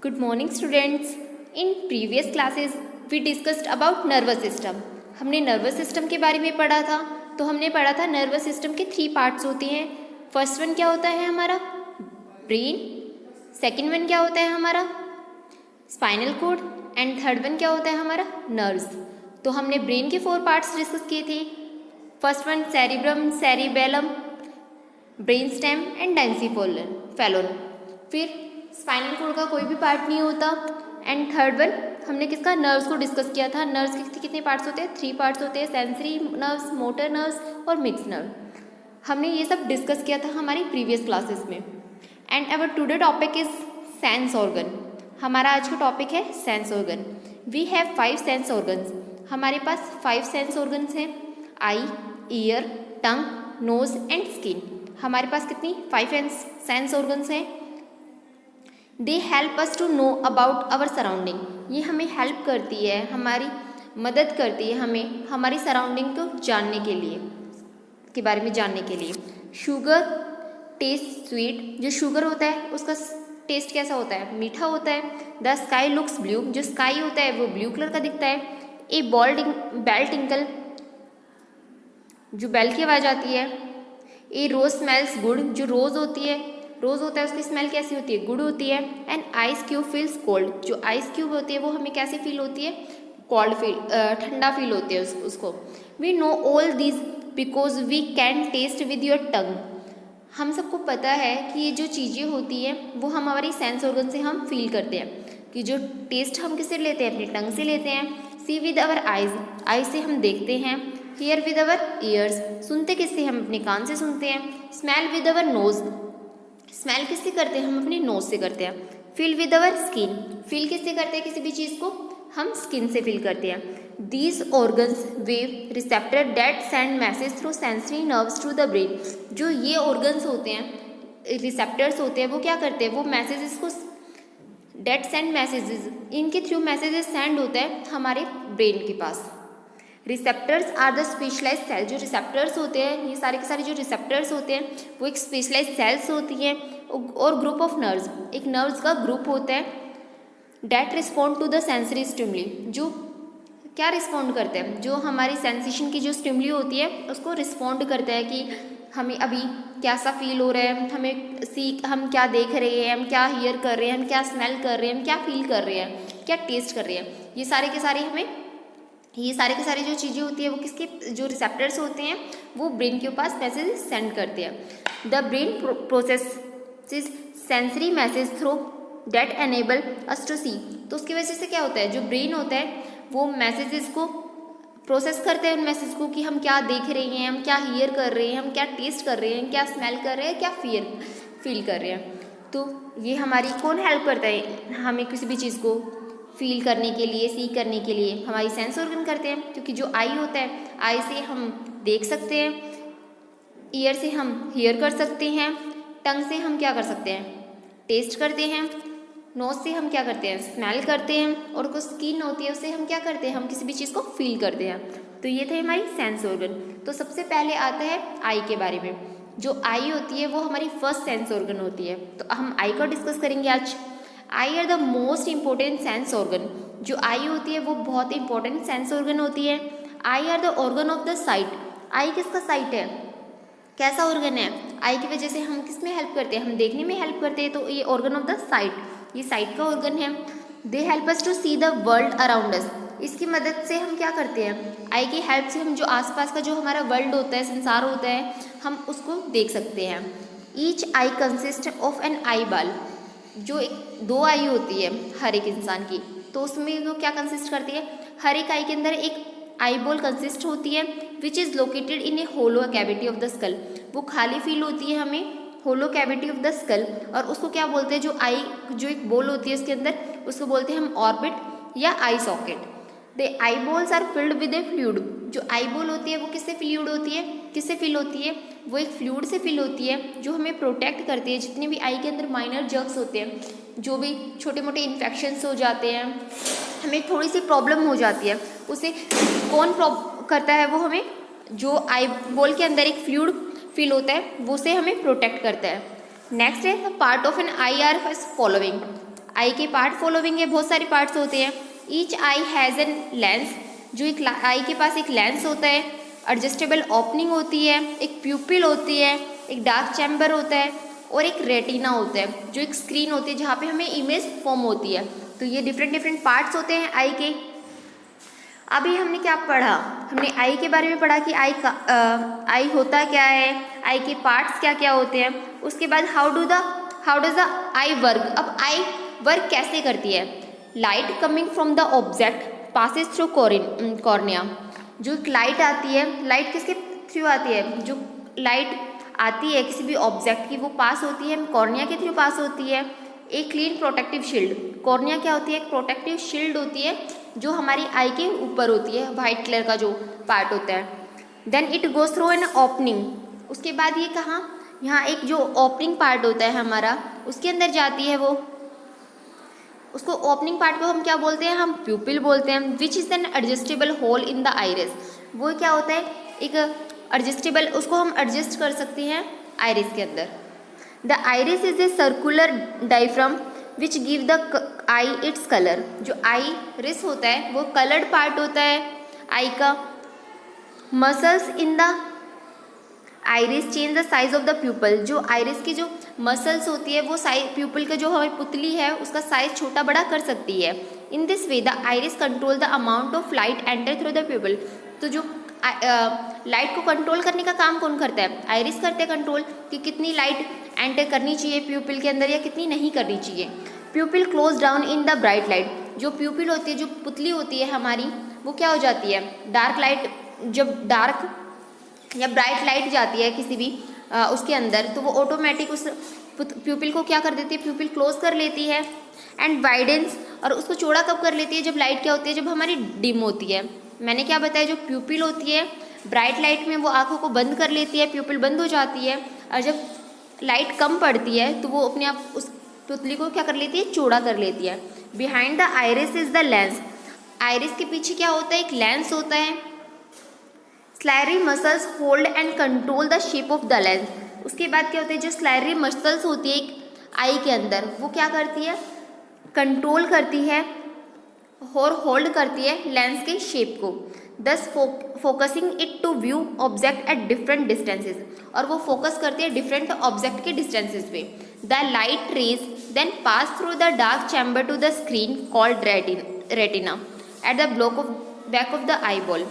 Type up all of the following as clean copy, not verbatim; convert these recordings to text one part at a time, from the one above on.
Good morning students. In previous classes we discussed about nervous system. हमने nervous system के बारे में पढ़ा था। तो हमने पढ़ा था नर्वस सिस्टम के 3 पार्ट्स होते हैं। फर्स्ट वन क्या होता है हमारा ब्रेन, सेकंड वन क्या होता है हमारा spinal cord and third one क्या होता है हमारा नर्व्स। तो हमने ब्रेन के 4 पार्ट्स डिस्कस किए थे। First one cerebrum, cerebellum, brain stem and diencephalon. फिर स्पाइनल कॉर्ड का कोई भी पार्ट नहीं होता। एंड थर्ड वन हमने किसका नर्व्स को डिस्कस किया था। नर्व्स के कितने पार्ट्स होते हैं 3 पार्ट्स होते हैं, सेंसरी नर्व्स, मोटर नर्व्स और मिक्स नर्व। हमने ये सब डिस्कस किया था हमारी प्रीवियस क्लासेस में। And our today topic is sense organ. हमारा आज का टॉपिक है sense organ. We have 5 sense organs. हमारे पास 5 सेंस ऑर्गन्स हैं, eye, ear, tongue, nose and skin. हमारे पास कितनी 5 सेंस ऑर्गन्स हैं। They help us to know about our surrounding. ये हमें हेल्प करती है, हमारी मदद करती है हमें हमारी सराउंडिंग को जानने के लिए, के बारे में जानने के लिए। Sugar test sweet. जो शुगर होता है उसका टेस्ट कैसा होता है, मीठा होता है। The sky looks blue. जो स्काई होता है वो ब्लू कलर का दिखता है। ए बेल टिंकल, जो बेल की आवाज़ आती है। ए रोज स्मेल्स गुड। जो रोज़ होती है, रोज़ होता है उसकी स्मेल कैसी होती है, गुड होती है। And ice cube feels cold. जो आइस क्यूब होती है वो हमें कैसे फील होती है, कोल्ड फील, ठंडा फील होती है उसको। We know all this because we can taste with your tongue. हम सबको पता है कि ये जो चीज़ें होती हैं वो हम हमारी सेंस ऑर्गन से हम फील करते हैं। कि जो टेस्ट हम किससे लेते हैं, अपनी टंग से लेते हैं। सी विद अवर आइज, आइज से हम देखते हैं। हियर विद अवर ईयर्स, सुनते किससे, हम अपने कान से सुनते हैं। Smell with our knows, smell किससे करते हैं, हम अपने नोज से करते हैं। Feel with our skin, feel किससे करते हैं, किसी भी चीज़ को हम स्किन से फील करते हैं। These organs have receptor that send message through sensory nerves to the brain. जो ये ऑर्गन्स होते हैं, रिसेप्टर्स होते हैं, वो क्या करते हैं, वो मैसेजेस को डेट सेंड मैसेजेस, इनके थ्रू मैसेजेस सेंड होता है हमारे ब्रेन के पास। Receptors are the specialize cell. जो रिसेप्टर्स होते हैं, ये सारे के सारे जो रिसेप्टर्स होते हैं वो एक स्पेशलाइज सेल्स होती हैं और ग्रुप ऑफ नर्व्स, एक नर्व्स का ग्रुप होता है। That respond to the sensory stimuli. जो क्या रिस्पॉन्ड करते हैं, जो हमारी सेंसेशन की जो स्टिमुली होती है उसको रिस्पॉन्ड करता है कि हमें अभी कैसा फील हो रहा है, हम क्या देख रहे हैं, हम क्या हियर कर रहे हैं, हम क्या स्मेल कर रहे हैं, हम क्या फील कर रहे हैं, क्या टेस्ट कर रहे हैं। ये सारे के सारे जो चीज़ें होती है वो किसके, जो रिसेप्टर्स होते हैं वो ब्रेन के पास मैसेज सेंड करते हैं। The brain processes sensory message through that enable us to see. तो उसकी वजह से क्या होता है, जो ब्रेन होता है वो मैसेजेस को प्रोसेस करते हैं, उन मैसेज को कि हम क्या देख रहे हैं, हम क्या हियर कर रहे हैं, हम क्या टेस्ट कर रहे हैं, क्या स्मेल कर रहे हैं, क्या फील कर रहे हैं। तो ये हमारी कौन हेल्प करता है, हमें किसी भी चीज़ को फील करने के लिए, सी करने के लिए हमारी सेंस ऑर्गन करते हैं। क्योंकि जो आई होता है, आई से हम देख सकते हैं, ईयर से हम हियर कर सकते हैं, टंग से हम क्या कर सकते हैं, टेस्ट करते हैं, नोज से हम क्या करते हैं, स्मेल करते हैं, और कुछ स्किन होती है उससे हम क्या करते हैं, हम किसी भी चीज़ को फील करते हैं। तो ये थे हमारी सेंस ऑर्गन। तो सबसे पहले आता है आई के बारे में। जो आई होती है वो हमारी फर्स्ट सेंस ऑर्गन होती है। तो हम आई को डिस्कस करेंगे आज। आई are the most important sense organ. जो आई होती है वो बहुत इंपॉर्टेंट सेंस ऑर्गन होती है। Eye are the organ of the sight. Eye किसका साइट है, कैसा ऑर्गन है, आई की वजह से हम किस में हेल्प करते हैं, हम देखने में हेल्प करते हैं। तो ये ऑर्गन ऑफ द साइट, ये साइट का ऑर्गन है। They help us to see the world around us. इसकी मदद से हम क्या करते हैं, आई की हेल्प से हम जो आसपास का जो हमारा वर्ल्ड होता है, संसार होता है, हम उसको देख सकते हैं। Each eye consist of an eye ball. जो 2 आई होती है हर एक इंसान की, तो उसमें वो क्या कंसिस्ट करती है, हर एक आई के अंदर एक आई बॉल कंसिस्ट होती है, which is located in a hollow cavity of the skull. वो खाली फील होती है हमें hollow cavity of the skull, और उसको क्या बोलते हैं, जो एक बॉल होती है उसके अंदर, उसको बोलते हैं हम ऑर्बिट या eye socket. The eye balls are filled with a fluid. जो आई बॉल होती है वो किससे फिल होती है, वो एक फ्लूइड से फिल होती है जो हमें प्रोटेक्ट करती है। जितने भी आई के अंदर माइनर जर्क्स होते हैं, जो भी छोटे मोटे इन्फेक्शंस हो जाते हैं, हमें थोड़ी सी प्रॉब्लम हो जाती है, उसे कौन करता है, वो हमें जो आई बॉल के अंदर एक फ्लूइड फिल होता है वो से हमें प्रोटेक्ट करता है। नेक्स्ट है part of an eye are following. Eye के पार्ट फॉलोइंग है, बहुत सारे पार्ट्स होते हैं। Each eye has an lens, जो एक आई के पास एक लेंस होता है, एडजस्टेबल ओपनिंग होती है, एक प्यूपिल होती है, एक डार्क चैम्बर होता है और एक रेटिना होता है, जो एक स्क्रीन होती है जहाँ पे हमें इमेज फॉर्म होती है। तो ये डिफरेंट पार्ट्स होते हैं आई के। अभी हमने क्या पढ़ा, हमने आई के बारे में पढ़ा कि आई होता क्या है, आई के पार्ट्स क्या क्या होते हैं। उसके बाद how does the I work. अब आई वर्क कैसे करती है। Light coming from the object passes through cornea. जो एक लाइट आती है, लाइट किसके थ्रू आती है, जो लाइट आती है किसी भी ऑब्जेक्ट की वो पास होती है कॉर्निया के थ्रू पास होती है। एक क्लीन प्रोटेक्टिव शील्ड, कॉर्निया क्या होती है, एक प्रोटेक्टिव शील्ड होती है जो हमारी आई के ऊपर होती है, वाइट कलर का जो पार्ट होता है। Then it goes through an opening, उसके बाद ये कहाँ, यहाँ एक जो ओपनिंग पार्ट होता है हमारा उसके अंदर जाती है, वो उसको ओपनिंग पार्ट को हम क्या बोलते हैं, हम प्यूपिल बोलते हैं। Which is an adjustable hole in the iris, वो क्या होता है, एक एडजस्टेबल, उसको हम एडजस्ट कर सकते हैं आइरिस के अंदर। The iris is a circular diaphragm which give the I its colour. जो आइरिस होता है वो कलर्ड पार्ट होता है आई का। Muscles in the iris change the size of the pupal, जो आइरिस की जो मसल्स होती है वो साइज प्यूपल का जो हमारी पुतली है उसका साइज छोटा बड़ा कर सकती है। In this way the iris control the amount of light enter through the pupal. तो जो लाइट को कंट्रोल करने का काम कौन करता है, आइरिस करते हैं कंट्रोल, कि कितनी लाइट एंटर करनी चाहिए प्यूपिल के अंदर या कितनी नहीं करनी चाहिए। प्यूपिल close down in the bright light, जो प्यूपिल होती है, जो पुतली होती है हमारी, वो क्या हो जाती है, डार्क लाइट, जब डार्क या ब्राइट लाइट जाती है किसी भी उसके अंदर तो वो ऑटोमेटिक उस प्यूपिल को क्या कर देती है, प्यूपिल क्लोज कर लेती है। एंड वाइडेंस, और उसको चौड़ा कब कर लेती है, जब लाइट क्या होती है, जब हमारी डिम होती है। मैंने क्या बताया, जो प्यूपिल होती है ब्राइट लाइट में वो आंखों को बंद कर लेती है, प्यूपिल बंद हो जाती है, और जब लाइट कम पड़ती है तो वो अपने आप उस पुतली को क्या कर लेती है, चौड़ा कर लेती है। Behind the iris is the lens, iris के पीछे क्या होता है, एक लेंस होता है। Ciliary muscles hold and control the shape of the lens, उसके बाद क्या होता है, जो स्लायरी मसल्स होती है एक आई के अंदर वो क्या करती है, कंट्रोल करती है और होल्ड करती है लेंस के शेप को। This focusing it to view object at different distances, और वो फोकस करती है डिफरेंट ऑब्जेक्ट के डिस्टेंसेज पे। The light rays then pass through the dark chamber to the screen called retina at the back of the eye ball.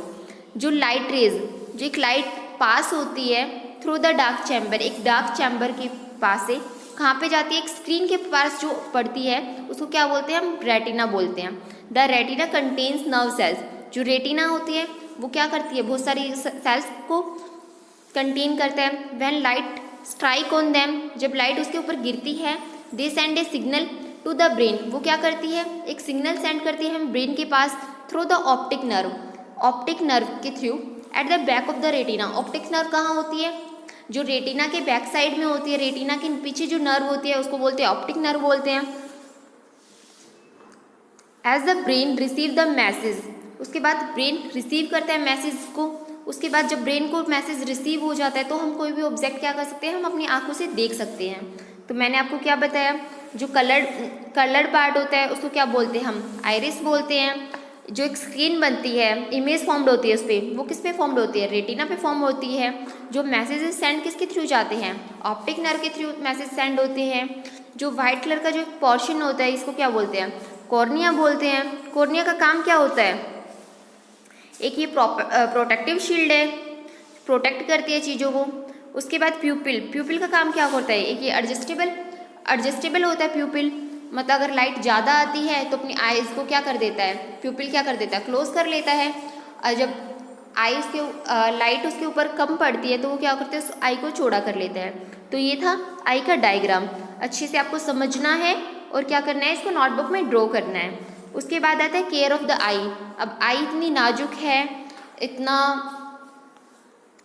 जो light rays, जो एक light pass होती है थ्रू द डार्क चैम्बर, एक dark chamber के पास से कहाँ पे जाती है, एक स्क्रीन के पास जो पड़ती है उसको क्या बोलते हैं, हम रेटिना बोलते हैं। The retina contains nerve cells, जो रेटिना होती है वो क्या करती है, बहुत सारी सेल्स को कंटेन करता है। When light strike on them, जब लाइट उसके ऊपर गिरती है, they send a signal to the brain, वो क्या करती है, एक सिग्नल सेंड करती है हम ब्रेन के पास through the optic nerve, optic nerve के through at the back of the retina. Optic nerve कहाँ होती है, जो रेटिना के बैक साइड में होती है, रेटिना के पीछे जो नर्व होती है उसको बोलते हैं ऑप्टिक नर्व बोलते हैं। As the brain receive the message, उसके बाद ब्रेन रिसीव करता है मैसेज को, उसके बाद जब ब्रेन को मैसेज रिसीव हो जाता है तो हम कोई भी ऑब्जेक्ट क्या कर सकते हैं, हम अपनी आंखों से देख सकते हैं। तो मैंने आपको क्या बताया, जो कलर्ड पार्ट होता है उसको क्या बोलते हैं, हम आइरिस बोलते हैं। जो एक स्क्रीन बनती है, इमेज फॉर्म्ड होती है उस पर, वो किस पे फॉर्म्ड होती है, रेटिना पे फॉर्म होती है। जो मैसेजेस सेंड किसके थ्रू जाते हैं, ऑप्टिक नर्व के थ्रू मैसेज सेंड होते हैं। जो वाइट कलर का जो पोर्शन होता है इसको क्या बोलते हैं, कॉर्निया बोलते हैं। कॉर्निया का काम क्या होता है, एक ये प्रोटेक्टिव शील्ड है, प्रोटेक्ट करती है चीज़ों को। उसके बाद प्यूपिल का काम क्या होता है, एक ये एडजस्टेबल होता है प्यूपिल, मतलब अगर लाइट ज़्यादा आती है तो अपनी आईज को क्या कर देता है, प्यूपिल क्या कर देता है, क्लोज कर लेता है। और जब आईज के लाइट उसके ऊपर कम पड़ती है तो वो क्या करते हैं, उस आई को चौड़ा कर लेता है। तो ये था आई का डायग्राम, अच्छे से आपको समझना है और क्या करना है, इसको नोटबुक में ड्रॉ करना है। उसके बाद आता है केयर ऑफ द आई। अब आई इतनी नाजुक है, इतना,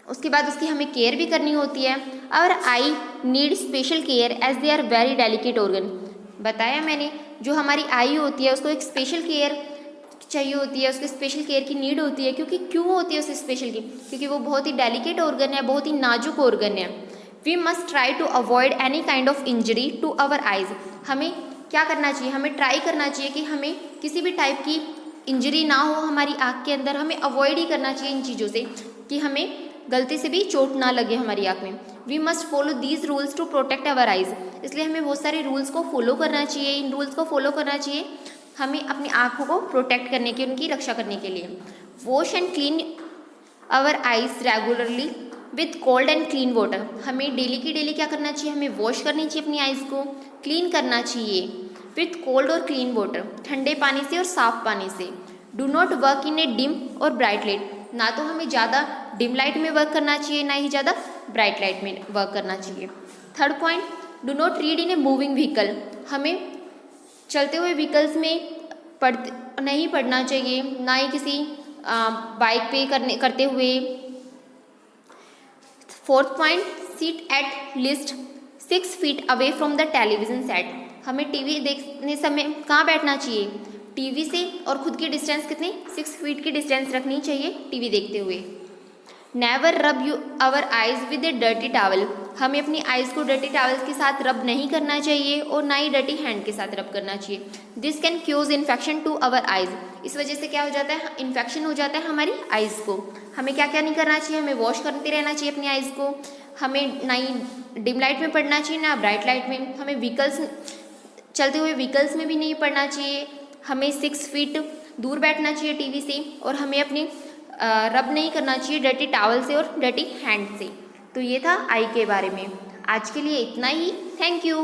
उसके बाद उसकी हमें केयर भी करनी होती है। और eye need special care as they are very delicate organ. बताया मैंने, जो हमारी आई होती है उसको एक स्पेशल केयर चाहिए होती है, उसको स्पेशल केयर की नीड होती है। क्यों होती है उसे स्पेशल की, क्योंकि वो बहुत ही डेलिकेट ऑर्गन है, बहुत ही नाजुक ऑर्गन है। We must try to avoid any kind of injury to our eyes. हमें क्या करना चाहिए, हमें ट्राई करना चाहिए कि हमें किसी भी टाइप की इंजरी ना हो हमारी आँख के अंदर, हमें अवॉइड ही करना चाहिए इन चीज़ों से कि हमें गलती से भी चोट ना लगे हमारी आँख में। We must follow these rules to protect our eyes, इसलिए हमें बहुत सारे रूल्स को फॉलो करना चाहिए, इन रूल्स को फॉलो करना चाहिए हमें अपनी आँखों को प्रोटेक्ट करने के, उनकी रक्षा करने के लिए। Wash and clean our eyes regularly with cold and clean water, हमें डेली की डेली क्या करना चाहिए, हमें वॉश करनी चाहिए अपनी आइज़ को, क्लीन करना चाहिए विथ कोल्ड और क्लीन वाटर, ठंडे पानी से और साफ पानी से। Do not work in a dim और ब्राइट लाइट, ना तो हमें ज़्यादा डिम लाइट में वर्क करना चाहिए, ना ही ज़्यादा ब्राइट लाइट में वर्क करना चाहिए। Third point, do not read in a moving vehicle, हमें चलते हुए व्हीकल्स में नहीं पढ़ना चाहिए, ना ही किसी बाइक पे करते हुए। Fourth point, seat at least 6 feet away from the television set, हमें टीवी देखने समय कहाँ बैठना चाहिए, टीवी से और खुद की डिस्टेंस कितनी 6 फीट की डिस्टेंस रखनी चाहिए टीवी देखते हुए। Never rub you our eyes with a dirty towel, हमें अपनी आइज़ को डर्टी टावल्स के साथ रब नहीं करना चाहिए और ना ही डर्टी हैंड के साथ रब करना चाहिए। This can cause infection to our eyes, इस वजह से क्या हो जाता है, इन्फेक्शन हो जाता है हमारी आइज़ को। हमें क्या क्या नहीं करना चाहिए, हमें वॉश करते रहना चाहिए अपनी आइज़ को, हमें ना ही डिम लाइट में पढ़ना चाहिए ना ब्राइट लाइट में, हमें व्हीकल्स चलते हुए व्हीकल्स में भी नहीं पढ़ना चाहिए, हमें 6 फीट दूर बैठना चाहिए टीवी से, और हमें अपनी रब नहीं करना चाहिए डर्टी टॉवल से और डर्टी हैंड से। तो ये था आई के बारे में। आज के लिए इतना ही। Thank you.